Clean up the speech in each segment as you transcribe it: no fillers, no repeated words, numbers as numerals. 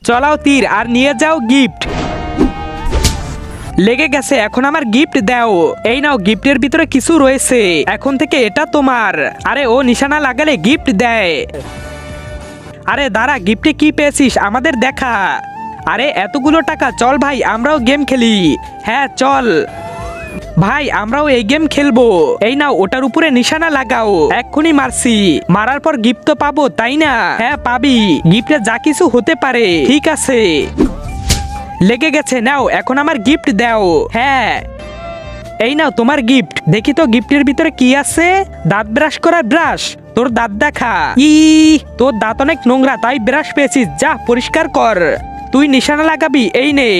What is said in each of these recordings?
চলাও তীর আর নিয়ে যাও গিফট। লেগে গেছে, এখন আমার গিফট দাও। এই নাও, গিফটের ভিতরে কিছু রয়েছে, এখন থেকে এটা তোমার। আরে ও নিশানা লাগালে গিফট দেয়। আরে দাঁড়া, গিফটে কি পেয়েছিস আমাদের দেখা। আরে এতগুলো টাকা, চল ভাই আমরাও গেম খেলি। হ্যাঁ চল ভাই, আমরাও এই গেম খেলবো। এই নাও, ওটার উপরে নিশানা লাগাও। এক্ষুনি মারছি, মারার পর গিফট তো পাবো তাই না? হ্যাঁ পাবি, গিফটে যা কিছু হতে পারে। ঠিক আছে, লেগে গেছে, নাও এখন আমার গিফট দাও। হ্যাঁ এই নাও তোমার গিফট। দেখি তো গিফটের ভিতরে কি আছে। দাঁত ব্রাশ করার ব্রাশ, তোর দাঁত দেখা। তোর দাঁত অনেক নোংরা, তাই ব্রাশ পেয়েছিস, যা পরিষ্কার কর। তুই নিশানা লাগাবি, এই নে।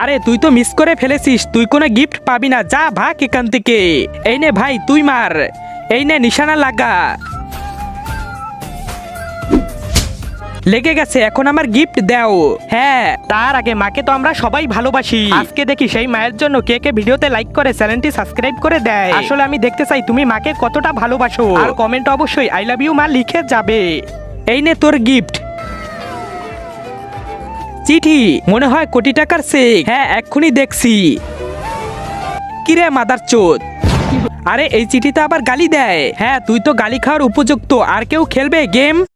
আরে তুই তো মিস করে ফেলেছিস, তুই কোনো গিফট পাবি না, যা ভাগ এখান থেকে। এই নে ভাই, তুই মার। এই নে নিশানা লাগা। লেগে গেছে, এখন আমার গিফট দাও। হ্যাঁ, তার আগে মাকে তো আমরা সবাই ভালোবাসি। আজকে দেখি সেই মায়ের জন্য কে কে ভিডিওতে লাইক করে চ্যানেলটি সাবস্ক্রাইব করে দেয়। আসলে আমি দেখতে চাই তুমি মাকে কতটা ভালোবাসো। আর কমেন্ট অবশ্যই আই লাভ ইউ মা লিখে যাবে। এই নে তোর গিফট। চিঠি, মনে হয় কোটি টাকার চেক। হ্যাঁ এক্ষুনি দেখছি। কিরে মাদারচোদ, আরে এই চিঠিতে আবার গালি দেয়। হ্যাঁ তুই তো গালি খাওয়ার উপযুক্ত। আর কেউ খেলবে গেম?